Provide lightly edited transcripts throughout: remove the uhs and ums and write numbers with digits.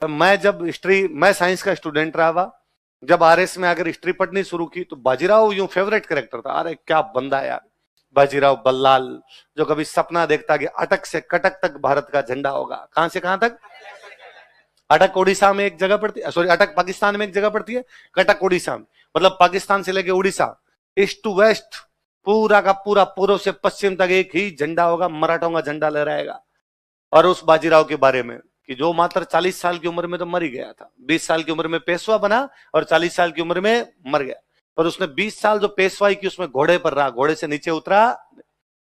मैं साइंस का स्टूडेंट रहा हुआ, जब आरएस में आकर हिस्ट्री पढ़नी शुरू की तो बाजीराव यूं फेवरेट कैरेक्टर था। अरे क्या बंदा यार, बाजीराव बल्लाल, जो कभी सपना देखता कि अटक से कटक तक भारत का झंडा होगा। कहां से कहां तक? अटक उड़ीसा में एक जगह पड़ती है, सॉरी अटक पाकिस्तान में एक जगह पड़ती है, कटक उड़ीसा में, मतलब पाकिस्तान से लेके उड़ीसा, ईस्ट टू वेस्ट, पूरा का पूरा पूर्व से पश्चिम तक एक ही झंडा होगा, मराठों का झंडा लहराएगा। और उस बाजीराव के बारे में कि जो मात्र 40 साल की उम्र में तो मर ही गया था, 20 साल की उम्र में पेशवा बना और 40 साल की उम्र में मर गया, पर उसने 20 साल जो पेशवाई की उसमें घोड़े पर रहा, घोड़े से नीचे उतरा।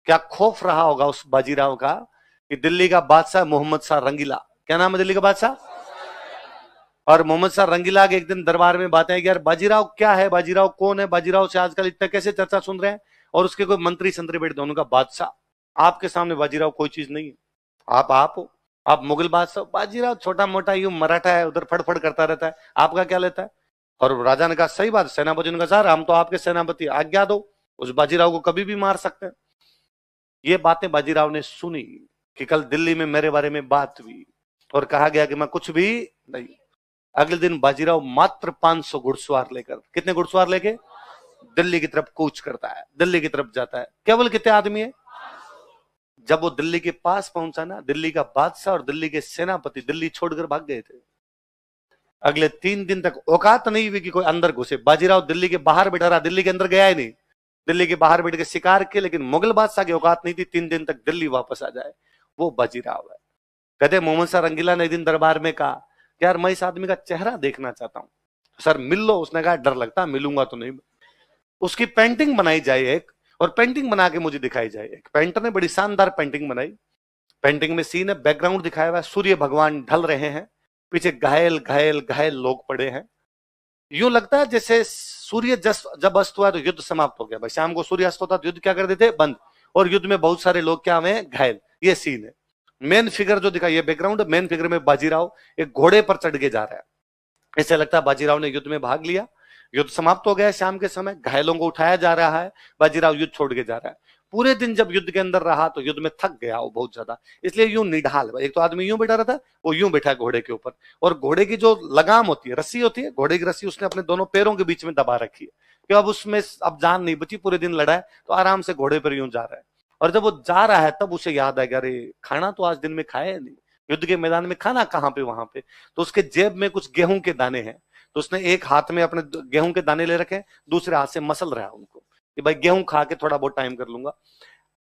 क्या खौफ रहा होगा उस बाजीराव का कि दिल्ली का बादशाह मोहम्मद शाह रंगीला, क्या नाम है दिल्ली का बादशाह, और मोहम्मद शाह रंगीला के एक दिन दरबार में बातें कि यार बाजीराव क्या है, बाजीराव कौन है, बाजीराव से आजकल इतना कैसे चर्चा सुन रहे हैं, और उसके कोई मंत्री संतरी बैठे, उनका बादशाह आपके सामने बाजीराव कोई चीज नहीं है, आप हो, आप मुगल बादशाह, बाजीराव छोटा मोटा यूं मराठा है, उधर फड़फड़ करता रहता है, आपका क्या लेता है। और राजा ने कहा सही बात, सेनापति ने कहा सर हम तो आपके सेनापति, आज्ञा दो, उस बाजीराव को कभी भी मार सकते हैं। ये बातें बाजीराव ने सुनी कि कल दिल्ली में मेरे बारे में बात हुई और कहा गया कि मैं कुछ भी नहीं। अगले दिन बाजीराव मात्र 500 घुड़सवार लेकर, कितने घुड़सवार लेके, दिल्ली की तरफ कूच करता है, दिल्ली की तरफ जाता है। केवल कितने आदमी है? जब वो दिल्ली के पास पहुंचा ना, दिल्ली का बादशाह और दिल्ली के सेनापति दिल्ली छोड़कर भाग गए थे। अगले 3 दिन तक औकात नहीं हुई कि कोई अंदर घुसे। बाजीराव दिल्ली के बाहर बैठा रहा, दिल्ली के अंदर गया ही नहीं, दिल्ली के बाहर बैठ के शिकार किए, लेकिन मुगल बादशाह की औकात नहीं थी 3 दिन तक दिल्ली वापस आ जाए। वो बाजीराव है। कहते मोहम्मद शाह रंगीला ने एक दिन दरबार में कहा यार मैं इस आदमी का चेहरा देखना चाहता हूं, सर मिल लो। उसने कहा डर लगता, मिलूंगा तो नहीं। उसकी पेंटिंग बनाई जाए एक, और पेंटिंग बना के मुझे दिखाई जाए। एक पेंटर ने बड़ी शानदार पेंटिंग बनाई, पेंटिंग में सीन है, बैकग्राउंड दिखाया हुआ है, सूर्य भगवान ढल रहे हैं, पीछे घायल घायल घायल लोग पड़े हैं। यूं लगता है जैसे सूर्य जब अस्त हुआ तो युद्ध समाप्त हो गया। भाई शाम को सूर्य अस्त होता तो युद्ध क्या कर देते, बंद, और युद्ध में बहुत सारे लोग क्या हुए, घायल। ये सीन है। मेन फिगर जो दिखा, ये बैकग्राउंड, मेन फिगर में बाजीराव एक घोड़े पर चढ़ के जा रहा है। ऐसे लगता है बाजीराव ने युद्ध में भाग लिया, युद्ध समाप्त हो गया शाम के समय, घायलों को उठाया जा रहा है, बाजीराव युद्ध छोड़ के जा रहा है। पूरे दिन जब युद्ध के अंदर रहा तो युद्ध में थक गया वो बहुत ज्यादा, इसलिए यूं निढाल, एक तो आदमी यूं बैठा रहता है, वो यूं बैठा है घोड़े के ऊपर, और घोड़े की जो लगाम होती है, रस्सी होती है, घोड़े की रस्सी उसने अपने दोनों पैरों के बीच में दबा रखी है कि अब उसमें अब जान नहीं बची, पूरे दिन लड़ा है, तो आराम से घोड़े पर यूं जा रहा है। और जब वो जा रहा है तब उसे याद आएगा अरे खाना तो आज दिन में खाया नहीं, युद्ध के मैदान में खाना कहां पे, वहां पे। तो उसके जेब में कुछ गेहूं के दाने हैं, तो उसने एक हाथ में अपने गेहूं के दाने ले रखे, दूसरे हाथ से मसल रहा है उनको कि भाई गेहूं खा के थोड़ा बहुत टाइम कर लूंगा।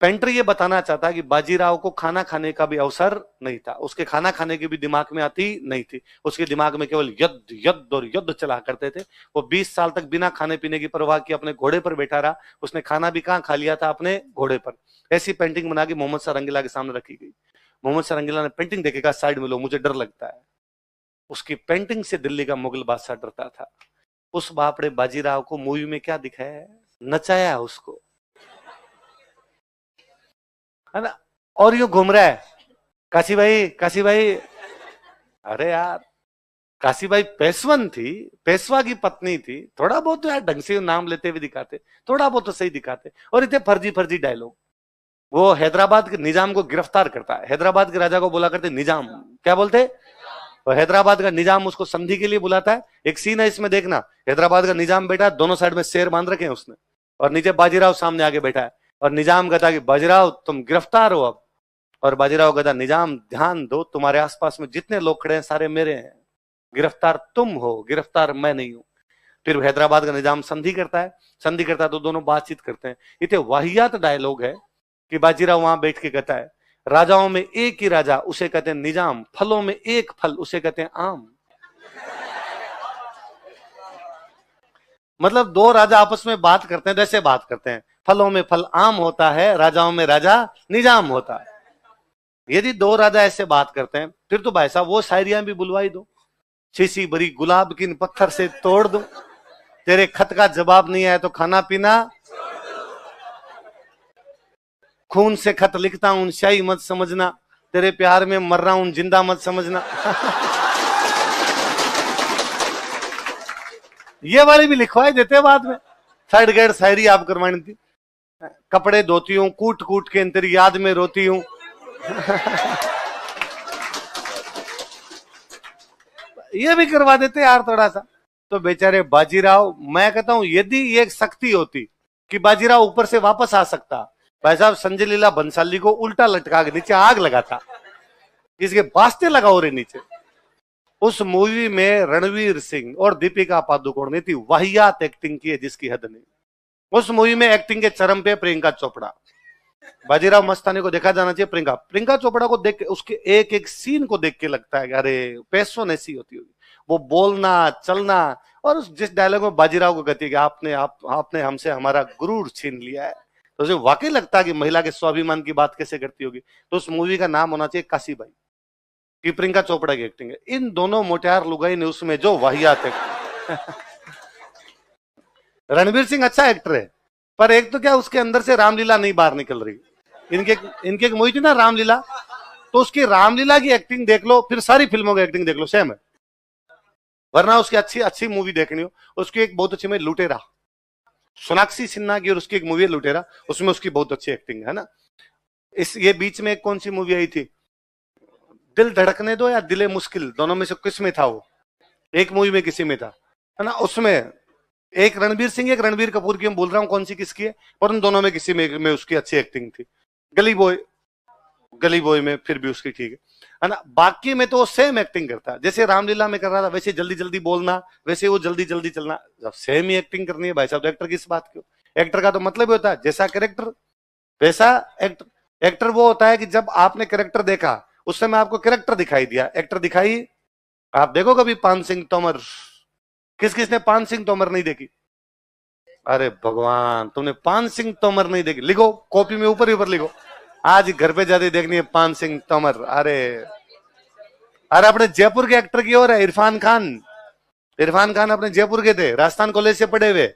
पेंटर ये बताना चाहता है कि बाजीराव को खाना खाने का भी अवसर नहीं था, उसके खाना खाने की भी दिमाग में आती नहीं थी, उसके दिमाग में केवल युद्ध युद्ध और युद्ध चला करते थे। वो 20 साल तक बिना खाने पीने की परवाह की अपने घोड़े पर बैठा रहा, उसने खाना भी कहां खा लिया था, अपने घोड़े पर। ऐसी पेंटिंग बना के मोहम्मद शाह रंगीला के सामने रखी गई। मोहम्मद शाह रंगीला ने पेंटिंग देखेगा, साइड में लो मुझे डर लगता है। उसकी पेंटिंग से दिल्ली का मुगल बादशाह डरता था। उस बापड़े बाजीराव को मूवी में क्या दिखाया है, नचाया उसको, है ना, और यूं घूम रहा है काशी भाई, काशी भाई। अरे यार काशी भाई पेशवन थी, पेशवा की पत्नी थी, थोड़ा बहुत तो यार ढंग से नाम लेते हुए दिखाते, थोड़ा बहुत तो सही दिखाते, और इतने फर्जी फर्जी डायलॉग। वो हैदराबाद के निजाम को गिरफ्तार करता है, हैदराबाद के राजा को बोला करते निजाम, क्या बोलते, तो हैदराबाद का निजाम उसको संधि के लिए बुलाता है। एक सीन है इसमें देखना, हैदराबाद का निजाम बैठा, दोनों साइड में शेर बांध रखे हैं उसने, और नीचे बाजीराव सामने आके बैठा है, और निजाम कहता कि बाजीराव तुम गिरफ्तार हो अब, और बाजीराव कहता निजाम ध्यान दो, तुम्हारे आसपास में जितने लोग खड़े हैं सारे मेरे हैं, गिरफ्तार तुम हो, गिरफ्तार मैं नहीं हूं। फिर हैदराबाद का निजाम संधि करता है, संधि करता है तो दोनों बातचीत करते हैं। इतने वाहियात डायलॉग है कि बाजीराव वहां बैठ के कहता है राजाओं में एक ही राजा, उसे कहते हैं निजाम, फलों में एक फल, उसे कहते हैं आम। मतलब दो राजा आपस में बात करते हैं, जैसे बात करते हैं, फलों में फल आम होता है, राजाओं में राजा निजाम होता है। यदि दो राजा ऐसे बात करते हैं फिर तो भाई साहब वो शायरियां भी बुलवाई दो, शीशी भरी गुलाब की पत्थर से तोड़ दूं, तेरे खत का जवाब नहीं आया तो खाना पीना, खून से खत लिखता हूं शाही मत समझना, तेरे प्यार में मर रहा हूं जिंदा मत समझना। ये वाली भी लिखवाई देते बाद में, थर्ड ग्रेड शायरी आप करवानी थी। कपड़े धोती हूं कूट कूट के तेरी याद में रोती हूं। ये भी करवा देते यार थोड़ा सा। तो बेचारे बाजीराव, मैं कहता हूं यदि ये एक शक्ति होती कि बाजीराव ऊपर से वापस आ सकता, भाई साहब संजय लीला बंसाली को उल्टा लटका के नीचे आग लगाता, इसके वास्ते लगाओ रे नीचे। उस मूवी में रणवीर सिंह और दीपिका पादुकोण ने इतनी वाहियात एक्टिंग की है जिसकी हद नहीं। उस मूवी में एक्टिंग के चरम पे प्रियंका चोपड़ा। बाजीराव मस्तानी को देखा जाना चाहिए। प्रियंका चोपड़ा को देख के, उसके एक एक सीन को देख के लगता है कि अरे पैसों ऐसी होती होगी, वो बोलना चलना। और जिस डायलॉग में बाजीराव को कहती है कि आपने हमसे हमारा गुरूर छीन लिया है, तो उसे वाकई लगता है कि महिला के स्वाभिमान की बात कैसे करती होगी। तो उस मूवी का नाम होना चाहिए काशीबाई, कि प्रियंका चोपड़ा की एक्टिंग है। इन दोनों मोटियार लुगाई ने उसमें जो वाहियात एक्टिंग। रणवीर सिंह अच्छा एक्टर है, पर एक तो क्या उसके अंदर से रामलीला नहीं बाहर निकल रही। इनके एक मूवी थी ना रामलीला, तो उसकी रामलीला की एक्टिंग देख लो, फिर सारी फिल्मों की एक्टिंग देख लो, सेम है। वरना उसकी अच्छी अच्छी मूवी देखनी हो, उसकी एक बहुत अच्छी में लुटेरा, सोनाक्षी सिन्हा की, और उसकी एक मूवी है लुटेरा, उसमें उसकी बहुत अच्छी एक्टिंग है ना। ये बीच में एक कौन सी मूवी आई थी, दिल धड़कने दो या दिले मुश्किल, दोनों में से किस में था वो, एक मूवी में किसी में था, है ना। उसमें एक रणबीर सिंह एक रणबीर कपूर की, मैं बोल रहा हूँ कौन सी किसकी है, पर उन दोनों में किसी में उसकी अच्छी एक्टिंग थी। गली बॉय में फिर भी उसकी ठीक है ना। बाकी में तो वो सेम एक्टिंग करता है, जैसे रामलीला में कर रहा था वैसे जल्दी जल्दी बोलना, वैसे वो जल्दी जल्दी चलना। जब सेम ही एक्टिंग करनी है भाई साहब, तो एक्टर किस बात की। एक्टर का तो मतलब ही होता है जैसा कैरेक्टर वैसा एक्टर। एक्टर वो होता है कि जब आपने कैरेक्टर देखा उस समय आपको कैरेक्टर दिखाई दिया, एक्टर दिखाई। आप देखो कभी पान सिंह तोमर, किसने पान सिंह तोमर नहीं देखी। अरे भगवान, तुमने पान सिंह तोमर नहीं देखी, लिखो कॉपी में ऊपर ही ऊपर लिखो, आज घर पे जाते देखनी है पान सिंह तोमर। अरे अरे अपने जयपुर के एक्टर की ओर है, इरफान खान अपने जयपुर के थे, राजस्थान कॉलेज से पढ़े हुए,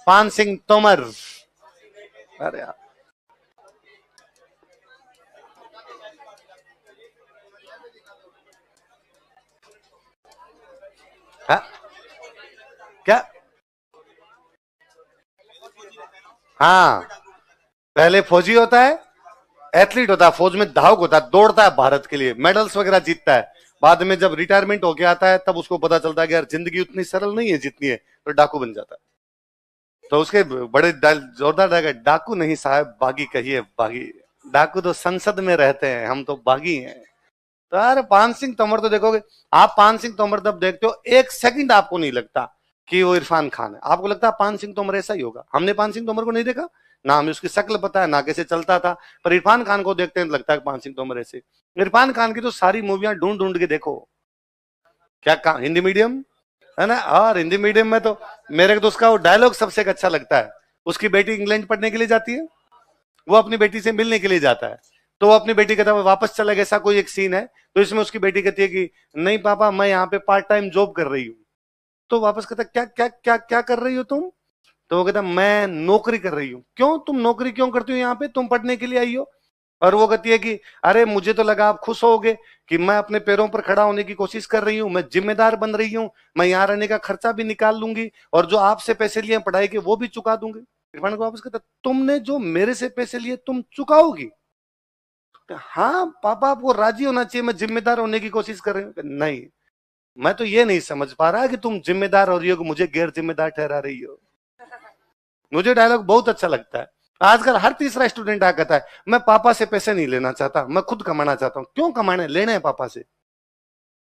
पान सिंह तोमर। अरे यार हा? क्या, हाँ पहले फौजी होता है, एथलीट होता है, फौज में धावक होता है, दौड़ता है भारत के लिए, मेडल्स वगैरह जीतता है। बाद में जब रिटायरमेंट होके आता है तब उसको पता चलता है कि यार जिंदगी उतनी सरल नहीं है जितनी है, तो डाकू बन जाता है। तो उसके बड़े जोरदार डायलॉग, डाकू नहीं साहब बागी कहिए बागी, डाकू तो संसद में रहते हैं, हम तो बागी हैं। तो यार पान सिंह तोमर तो देखोगे आप, पान सिंह तोमर जब देखते हो एक सेकंड आपको नहीं लगता कि वो इरफान खान है, आपको लगता है पान सिंह तोमर ऐसा ही होगा। हमने पान सिंह तोमर को नहीं देखा ना, हमें उसकी शक्ल पता है ना कैसे चलता था, पर इरफान खान को देखते हैं लगता है पान सिंह तोमर ऐसे। इरफान खान की तो सारी मूवियां ढूंढ ढूंढ के देखो। क्या हिंदी मीडियम है ना, और हिंदी मीडियम में तो मेरे को तो उसका वो डायलॉग सबसे अच्छा लगता है। उसकी बेटी इंग्लैंड पढ़ने के लिए जाती है, वो अपनी बेटी से मिलने के लिए जाता है, तो वो अपनी बेटी कहता है वापस चला गया, ऐसा कोई एक सीन है। तो इसमें उसकी बेटी कहती है कि नहीं पापा मैं यहाँ पे पार्ट टाइम जॉब कर रही हूँ। तो वापस कहता क्या क्या क्या क्या कर रही हो तुम, तो वो कहता मैं नौकरी कर रही हूँ। क्यों तुम नौकरी क्यों करती हो यहाँ पे, तुम पढ़ने के लिए आई हो। और वो कहती है कि अरे मुझे तो लगा आप खुश होगे कि मैं अपने पैरों पर खड़ा होने की कोशिश कर रही हूँ, मैं जिम्मेदार बन रही हूँ, मैं यहाँ रहने का खर्चा भी निकाल लूंगी और जो आपसे पैसे लिए पढ़ाई के वो भी चुका दूंगी। इरफान को वापस कहता तुमने जो मेरे से पैसे लिए तुम चुकाओगी। हाँ पापा आपको राजी होना चाहिए, मैं जिम्मेदार होने की कोशिश कर रही हूँ। नहीं मैं तो ये नहीं समझ पा रहा कि तुम जिम्मेदार हो रही हो, मुझे गैर जिम्मेदार ठहरा रही हो। मुझे डायलॉग बहुत अच्छा लगता है। आजकल हर तीसरा स्टूडेंट आ कहता है मैं पापा से पैसे नहीं लेना चाहता, मैं खुद कमाना चाहता हूं। क्यों कमाने, लेने हैं पापा से,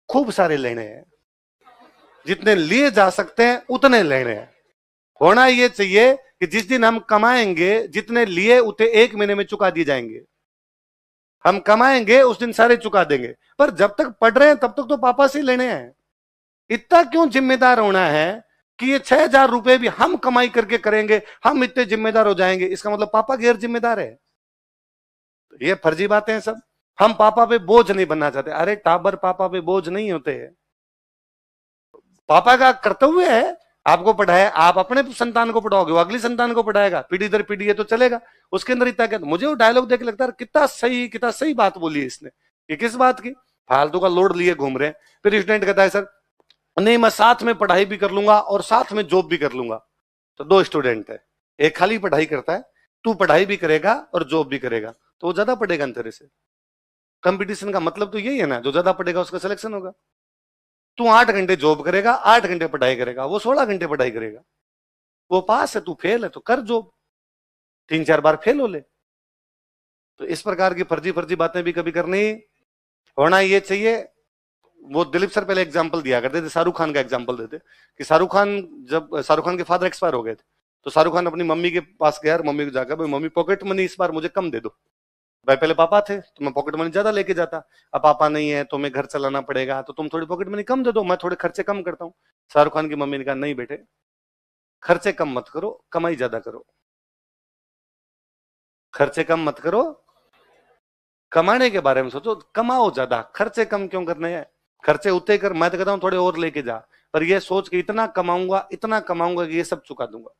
खूब सारे लेने हैं, जितने लिए जा सकते हैं उतने लेने हैं। होना ये चाहिए कि जिस दिन हम कमाएंगे जितने लिए उतने एक महीने में चुका दिए जाएंगे। हम कमाएंगे उस दिन सारे चुका देंगे, पर जब तक पढ़ रहे हैं तब तक तो पापा से लेने हैं। इतना क्यों जिम्मेदार होना है कि ये 6,000 रुपए भी हम कमाई करके करेंगे, हम इतने जिम्मेदार हो जाएंगे, इसका मतलब पापा गैर जिम्मेदार है। ये फर्जी बातें हैं सब। हम पापा पे बोझ नहीं बनना चाहते। अरे टाबर पापा पे बोझ नहीं होते हैं, पापा का कर्तव्य है आपको पढ़ाया, आप अपने संतान को पढ़ाओगे, वो अगली संतान को पढ़ाएगा, पीढ़ी दर पीढ़ी है तो चलेगा। उसके अंदर इतना क्या, मुझे वो डायलॉग देख के लगता है कितना सही बात बोली है इसने। ये किस बात की, फालतू का लोड लिए घूम रहे हैं। फिर स्टूडेंट कहता है सर नहीं मैं साथ में पढ़ाई भी कर लूंगा और साथ में जॉब भी कर लूंगा। तो दो स्टूडेंट है, एक खाली पढ़ाई करता है, तू पढ़ाई भी करेगा और जॉब भी करेगा, तो वो ज्यादा पढ़ेगा तेरे से। कंपटीशन का मतलब तो यही है ना, जो ज्यादा पढ़ेगा उसका सिलेक्शन होगा। तू 8 घंटे जॉब करेगा, 8 घंटे पढ़ाई करेगा, वो 16 घंटे पढ़ाई करेगा। वो पास है, तू फेल है, तो कर जॉब, 3-4 बार फेल हो ले। तो इस प्रकार की फर्जी फर्जी बातें भी कभी करनी होना ये चाहिए। वो दिलीप सर पहले एग्जाम्पल दिया करते थे, शाहरुख खान का एग्जाम्पल देते कि शाहरुख खान, जब शाहरुख खान के फादर एक्सपायर हो गए थे, तो शाहरुख खान अपनी मम्मी के पास गया और मम्मी को जाकर, भाई मम्मी पॉकेट मनी इस बार मुझे कम दे दो। भाई पहले पापा थे तो मैं पॉकेट मनी ज्यादा लेके जाता, अब पापा नहीं है तो मैं घर चलाना पड़ेगा, तो तुम थोड़ी पॉकेट मनी कम दे दो, मैं थोड़े खर्चे कम करता हूँ। शाहरुख खान की मम्मी ने कहा, नहीं बेटे, खर्चे कम मत करो, कमाई ज्यादा करो। खर्चे कम मत करो, कमाने के बारे में सोचो, कमाओ ज्यादा, खर्चे कम क्यों करने हैं? खर्चे उतने कर, मैं तो कहता हूँ थोड़े और लेके जा, पर ये सोच के इतना कमाऊंगा कि ये सब चुका दूंगा।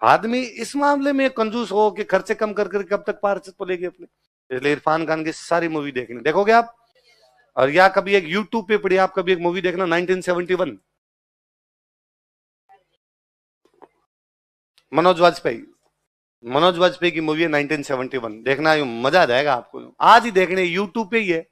आदमी इस मामले में कंजूस हो कि खर्चे कम कर कर कब तक पार चलेगी अपने। इसलिए इरफान खान की सारी मूवी देखनी, देखोगे आप। और या कभी एक यूट्यूब पे पड़ी, आप कभी एक मूवी देखना 1971, मनोज वाजपेयी की मूवी है 1971, देखना, मजा आ जाएगा आपको, आज ही देखने, यूट्यूब पे ही है।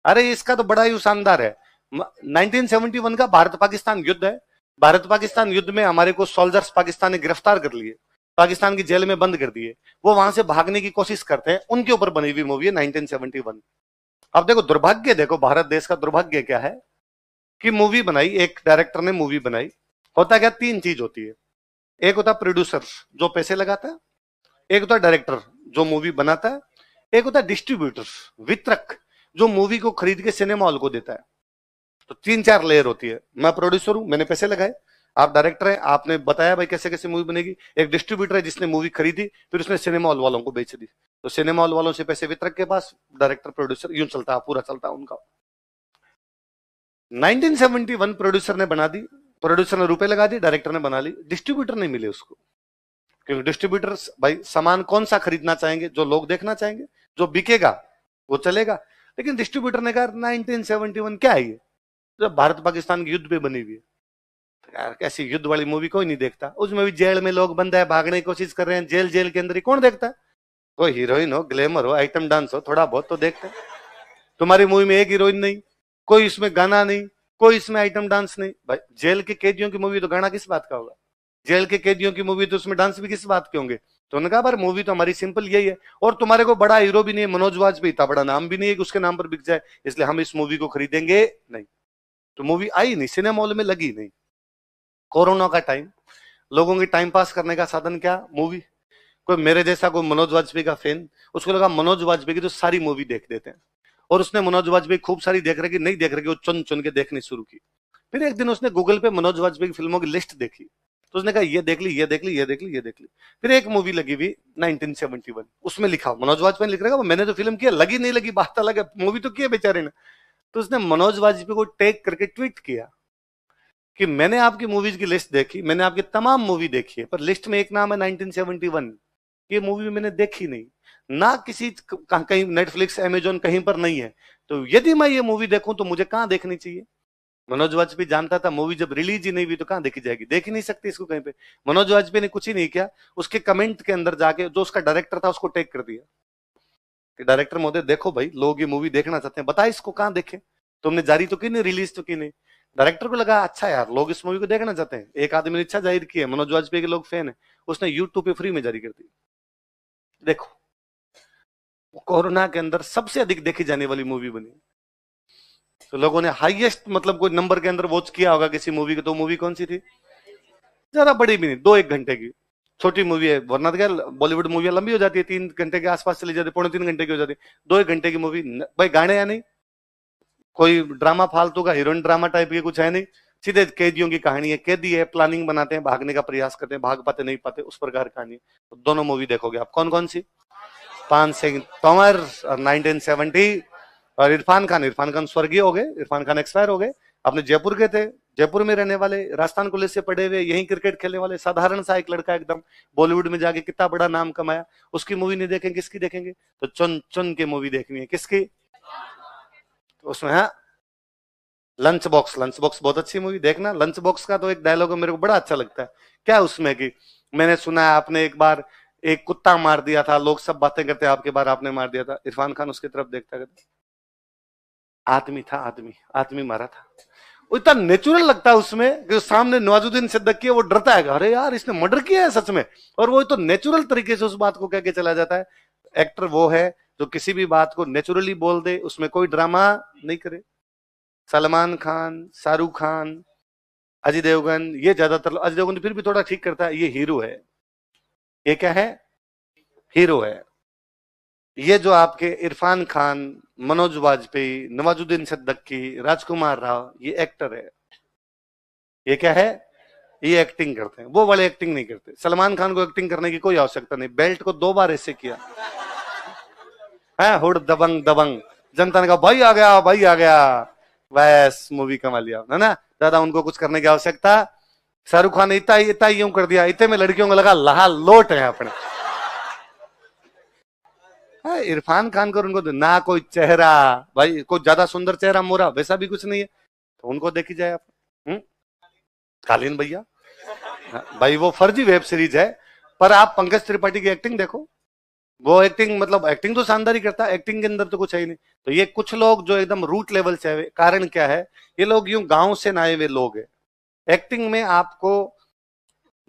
अरे इसका तो बड़ा ही शानदार है। 1971 का भारत पाकिस्तान युद्ध है। भारत पाकिस्तान युद्ध में हमारे को सोल्जर्स पाकिस्तान ने गिरफ्तार कर लिए, पाकिस्तान की जेल में बंद कर दिए, वो वहां से भागने की कोशिश करते हैं, उनके ऊपर बनी हुई मूवी है 1971। अब देखो दुर्भाग्य, देखो भारत देश का दुर्भाग्य क्या है कि मूवी बनाई, एक डायरेक्टर ने मूवी बनाई, होता क्या, 3 चीज होती है। एक होता प्रोड्यूसर जो पैसे लगाता है, एक होता डायरेक्टर जो मूवी बनाता है, एक होता डिस्ट्रीब्यूटर, वितरक, जो मूवी को खरीद के सिनेमा हॉल को देता है। तो 3-4 लेयर होती है। मैं प्रोड्यूसर हूं, मैंने पैसे लगाए, आप डायरेक्टर हैं, आपने बताया भाई कैसे कैसे मूवी बनेगी। एक डिस्ट्रीब्यूटर है जिसने मूवी खरीदी, फिर उसने सिनेमा हॉल वालों को बेच दी, तो सिनेमा हॉल वालों से पैसे वितरक के पास, डायरेक्टर प्रोड्यूसर, यूं चलता है, पूरा चलता है उनका। 1971 प्रोड्यूसर ने बना दी, प्रोड्यूसर ने रुपए लगा दिए, डायरेक्टर ने बना ली, डिस्ट्रीब्यूटर नहीं मिले उसको, क्योंकि डिस्ट्रीब्यूटर्स भाई सामान कौन सा खरीदना चाहेंगे, जो लोग देखना चाहेंगे, जो बिकेगा वो चलेगा। लेकिन डिस्ट्रीब्यूटर ने कहा 1971 क्या है ये, जो भारत पाकिस्तान के युद्ध पे बनी हुई है, यार कैसी युद्ध वाली मूवी कोई नहीं देखता। उसमें भी जेल में लोग बंद है, भागने की कोशिश कर रहे हैं, जेल के अंदर ही कौन देखता है? कोई हीरोइन हो, ग्लैमर हो, आइटम डांस हो, थोड़ा बहुत तो देखते हैं। तुम्हारी मूवी में एक हीरोइन नहीं, कोई इसमें गाना नहीं, कोई इसमें आइटम डांस नहीं। भाई जेल के कैदियों की मूवी तो गाना किस बात का होगा? जेल के कैदियों की मूवी तो उसमें डांस भी किस बात के होंगे? तो उन्होंने कहा पर मूवी तो हमारी सिंपल यही है, और तुम्हारे को बड़ा हीरो भी नहीं है, मनोज वाजपेयी, इतना बड़ा नाम भी नहीं है कि उसके नाम पर बिक जाए, इसलिए हम इस मूवी को खरीदेंगे नहीं। तो मूवी आई नहीं, सिनेमा हॉल में लगी नहीं। कोरोना का टाइम, लोगों के टाइम पास करने का साधन क्या? मूवी। कोई मेरे जैसा कोई मनोज वाजपेयी का फैन, उसको लगा मनोज वाजपेयी की तो सारी मूवी देख देते हैं, और उसने मनोज वाजपेयी खूब सारी देख रखी, नहीं देख रखी, वो चुन चुन के देखनी शुरू की। फिर एक दिन उसने गूगल पे मनोज वाजपेयी की फिल्मों की लिस्ट देखी, तो उसने कहा ये देख ली, ये देख ली, ये देख ली, ये देख ली। फिर एक मूवी लगी हुई 1971, उसमें लिखा मनोज वाजपेयी लिख रहा है, मैंने तो फिल्म किया, लगी नहीं लगी बात अलग है, मूवी तो किया बेचारे ने। तो उसने मनोज वाजपेयी को टैग करके ट्वीट किया कि मैंने आपकी मूवीज की लिस्ट देखी, मैंने आपकी तमाम मूवी देखी है, पर लिस्ट में एक नाम है 1971, ये मूवी मैंने देखी नहीं, ना किसी कहीं नेटफ्लिक्स, अमेजोन कहीं पर नहीं है, तो यदि मैं ये मूवी देखूं तो मुझे कहां देखनी चाहिए? मनोज वाजपेयी जानता था मूवी जब रिलीज ही नहीं हुई तो कहां देखी जाएगी, देख ही नहीं सकती इसको कहीं पे। मनोज वाजपेयी ने कुछ ही नहीं किया, उसके कमेंट के अंदर जाके जो उसका डायरेक्टर था उसको टैग कर दिया कि डायरेक्टर महोदय देखो भाई, लोग ये मूवी देखना चाहते हैं, बता इसको कहां देखें, तुमने जारी तो की नहीं, रिलीज तो की नहीं। डायरेक्टर को लगा अच्छा यार, लोग इस मूवी को देखना चाहते हैं, एक आदमी ने इच्छा जाहिर की है, मनोज वाजपेयी के लोग फैन है, उसने यूट्यूब पे फ्री में जारी कर दी। देखो कोरोना के अंदर सबसे अधिक देखी जाने वाली मूवी बनी, तो लोगों ने हाईएस्ट मतलब कोई नंबर के अंदर वॉच किया होगा किसी मूवी को, तो मूवी कौन सी थी? जरा बड़ी भी नहीं, 2-1 घंटे की छोटी मूवी है, वरना क्या बॉलीवुड मूवी लंबी हो जाती है, 3 घंटे के आसपास चली जाती है, 2.5-3 घंटे की हो जाती है। 2-1 घंटे की मूवी, भाई गाने या नहीं, कोई ड्रामा फालतू का हीरोइन ड्रामा टाइप की कुछ है नहीं, सीधे कैदियों की कहानी है, कैदी है, प्लानिंग बनाते हैं, भागने का प्रयास करते हैं, भाग पाते नहीं पाते, उस प्रकार कहानी है। तो दोनों मूवी देखोगे आप, कौन कौन सी? 5 सिंह तोमर और 1970 और इरफान खान स्वर्गीय हो गए, इरफान खान एक्सपायर हो गए, अपने जयपुर के थे, जयपुर में रहने वाले, राजस्थान कॉलेज से पढ़े हुए, यहीं क्रिकेट खेलने वाले, साधारण सा एक लड़का एकदम, बॉलीवुड में जाके कितना बड़ा नाम कमाया, उसकी मूवी नहीं देखेंगे किसकी देखेंगे? तो चुन चुन के मूवी देखनी है, किसकी? तो उसमें है लंच बॉक्स बहुत अच्छी मूवी, देखना। लंच बॉक्स का तो एक डायलॉग मेरे को बड़ा अच्छा लगता है, क्या उसमें कि मैंने सुना है आपने एक बार एक कुत्ता मार दिया था, लोग सब बातें करते हैं आपके बार आपने मार दिया था, इरफान खान उसकी तरफ देखता कहता आदमी था, आदमी मारा था, वो इतना नेचुरल लगता है उसमें कि सामने नवाजुद्दीन सिद्दीकी है, वो डरता है, अरे यार इसने मर्डर किया है सच में, और वो तो नेचुरल तरीके से उस बात को कह के चला जाता है। एक्टर वो है जो किसी भी बात को नेचुरली बोल दे, उसमें कोई ड्रामा नहीं करे। सलमान खान, शाहरुख खान, अजय देवगन, ये ज्यादातर, अजय देवगन फिर भी थोड़ा ठीक करता है, ये हीरो है। ये क्या है? हीरो है। ये जो आपके इरफान खान, मनोज वाजपेयी, नवाजुद्दीन सिद्दीकी, राजकुमार राव, ये एक्टर है। ये क्या है? ये एक्टिंग करते हैं, वो वाले एक्टिंग नहीं करते। सलमान खान को एक्टिंग करने की कोई आवश्यकता नहीं, बेल्ट को 2 बार ऐसे किया है, हुड दबंग दबंग, जनता ने कहा भाई आ गया, भाई आ गया, बस मूवी कमा लिया, है ना। ज्यादा उनको कुछ करने की आवश्यकता। शाहरुख खान ने इतना इतना यूं कर दिया, इतने में लड़कियों को लगा लहा लोट है अपने। इरफान खान को उनको ना कोई चेहरा, भाई कोई ज्यादा सुंदर चेहरा मोरा वैसा भी कुछ नहीं है, तो उनको देखी जाए आप। कालीन भैया, भाई वो फर्जी वेब सीरीज है, पर आप पंकज त्रिपाठी की एक्टिंग देखो, वो एक्टिंग मतलब एक्टिंग तो शानदार ही करता है, एक्टिंग के अंदर तो कुछ है ही नहीं। तो ये कुछ लोग जो एकदम रूट लेवल से है, कारण क्या है? ये लोग यूं गांव से ना आए हुए लोग हैं। एक्टिंग में आपको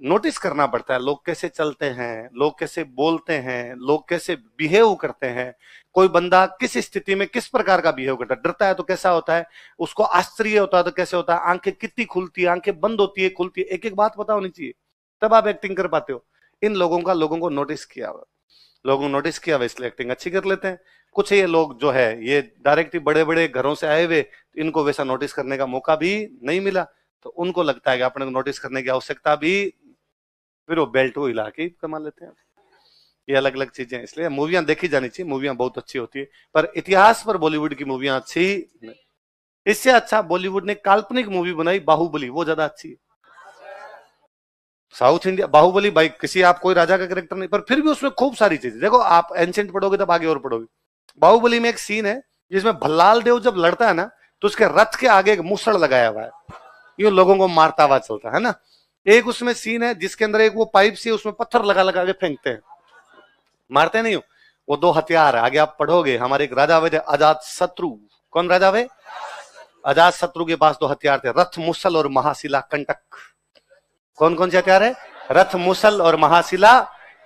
नोटिस करना पड़ता है, लोग कैसे चलते हैं, लोग कैसे बोलते हैं, लोग कैसे बिहेव करते हैं, कोई बंदा किस स्थिति में किस प्रकार का बिहेव करता है, डरता है तो कैसा होता है, उसको आश्चर्य होता है तो कैसे होता है, आंखें कितनी खुलती है, आंखें बंद होती है, खुलती है, एक एक बात पता होनी चाहिए, तब आप एक्टिंग कर पाते हो। इन लोगों का लोगों को नोटिस किया हुआ, लोगों ने नोटिस किया हुआ, इसलिए एक्टिंग अच्छी कर लेते हैं। कुछ ये लोग जो है ये डायरेक्ट ही बड़े बड़े घरों से आए हुए, इनको वैसा नोटिस करने का मौका भी नहीं मिला, तो उनको लगता है कि अपने को नोटिस करने की आवश्यकता भी, फिर वो बेल्ट को हिला के कमा लेते हैं। ये अलग अलग चीजें, इसलिए मूवियां देखी जानी चाहिए, मूवियां बहुत अच्छी होती है, पर इतिहास पर बॉलीवुड की मूवियां अच्छी नहीं। इससे अच्छा बॉलीवुड ने काल्पनिक मूवी बनाई बाहुबली, वो ज्यादा अच्छी है। साउथ इंडिया बाहुबली भाई, किसी आप कोई राजा का कैरेक्टर नहीं, पर फिर भी उसमें खूब सारी चीजें देखो, आप एंशिएंट पढ़ोगे तब आगे और पढ़ोगे। बाहुबली में एक सीन है जिसमें भल्लाल देव जब लड़ता है ना, तो उसके रथ के आगे एक मुसड़ लगाया हुआ है, यूं लोगों को मारता हुआ चलता है ना। एक उसमें सीन है जिसके अंदर एक वो पाइप से उसमें पत्थर लगा लगा के फेंकते हैं, मारते नहीं हो, वो 2 हथियार है, आगे आप पढ़ोगे। हमारे एक राजा हुए थे अजात शत्रु, कौन राजा हुए? अजात शत्रु के पास 2 हथियार थे, रथ मुसल और महाशिला कंटक। कौन कौन से हथियार है? रथ मुसल और महाशिला।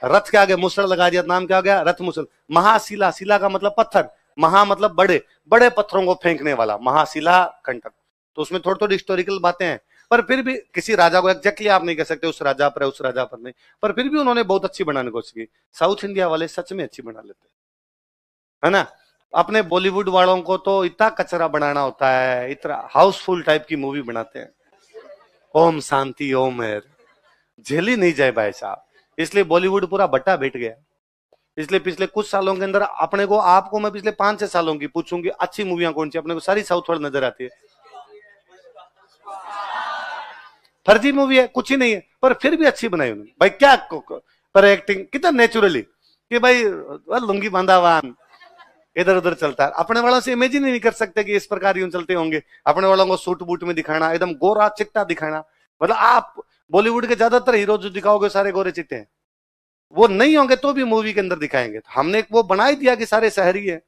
रथ के आगे मुसल लगा दिया, नाम क्या हो गया? रथ मुसल। महाशिला, शिला का मतलब पत्थर, महा मतलब बड़े, बड़े पत्थरों को फेंकने वाला, महाशिला कंटक। तो उसमें थोड़ी थोड़ी हिस्टोरिकल बातें हैं, पर फिर भी किसी राजा को एग्जैक्टली आप नहीं कह सकते उस राजा पर है, उस राजा पर नहीं, पर फिर भी उन्होंने बहुत अच्छी बनाने की कोशिश की। साउथ इंडिया वाले सच में अच्छी बना लेते है ना। अपने बॉलीवुड वालों को तो इतना कचरा बनाना होता है, इतना हाउसफुल टाइप की मूवी बनाते हैं, ओम शांति ओम है, झेली नहीं जाए भाई साहब। इसलिए बॉलीवुड पूरा बट्टा बैठ गया। इसलिए पिछले कुछ सालों के अंदर अपने को, आपको मैं पिछले 5-6 सालों की पूछूंगी अच्छी मूवियां कौन सी, अपने को सारी साउथ वाली नजर आती है। फर्जी मूवी है, कुछ ही नहीं है, पर फिर भी अच्छी बनाई उन्होंने भाई। क्या पर एक्टिंग कितना नेचुरली, कि भाई लुंगी बांधावान इधर उधर चलता है। अपने वालों से इमेजिन ही नहीं कर सकते कि इस प्रकार यूं चलते होंगे। अपने वालों को सूट बूट में दिखाना, एकदम गोरा चिट्टा दिखाना, मतलब आप बॉलीवुड के ज्यादातर हीरो जो दिखाओगे सारे गोरे चिट्टे हैं, वो नहीं होंगे तो भी मूवी के अंदर दिखाएंगे। तो हमने वो बना ही दिया कि सारे शहरी है,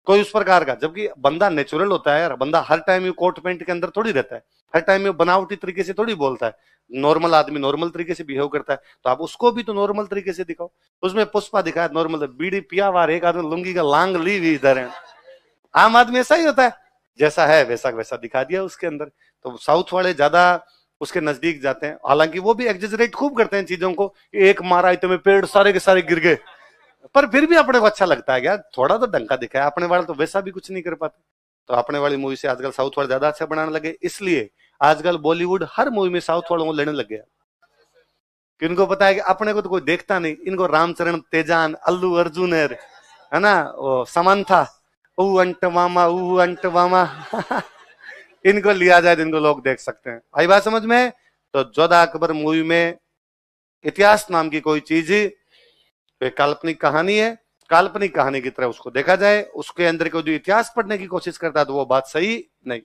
कोई उस प्रकार का, जबकि बंदा नेचुरल होता है यार। बंदा हर टाइम कोट पैंट के अंदर थोड़ी रहता है, हर टाइम में बनावटी तरीके से थोड़ी बोलता है। नॉर्मल आदमी नॉर्मल तरीके से बिहेव करता है, तो आप उसको भी तो नॉर्मल तरीके से दिखाओ। उसमें पुष्पा दिखाया नॉर्मल, बीड़ी पिया वार, एक आदमी लुंगी का लांग ली हुई इधर है। आम आदमी ऐसा ही होता है, जैसा है वैसा वैसा दिखा दिया उसके अंदर। तो साउथ वाले ज्यादा उसके नजदीक जाते हैं, हालांकि वो भी एग्जेजरेट खूब करते हैं चीजों को, एक मारा इतने पेड़ सारे के सारे गिर गए, पर फिर भी अपने को अच्छा लगता है यार, थोड़ा तो डंका दिखाया। अपने वाले तो वैसा भी कुछ नहीं कर पाते। तो अपने वाली मूवी से आजकल साउथ वाले ज्यादा अच्छा बनाने लगे, इसलिए आजकल बॉलीवुड हर मूवी में साउथ वालों को लेने लग गया, कि इनको पता है कि अपने को तो कोई देखता नहीं, इनको रामचरण तेजान, अल्लू अर्जुन है ना, वो समंथा, ऊ अंट मामा इनको लिया जाए, इनको लोग देख सकते हैं। आई बात समझ में? तो जोधा अकबर मूवी में इतिहास नाम की कोई चीज, तो काल्पनिक कहानी है, काल्पनिक कहानी की तरह उसको देखा जाए। उसके अंदर को जो इतिहास पढ़ने की कोशिश करता है तो वो बात सही नहीं।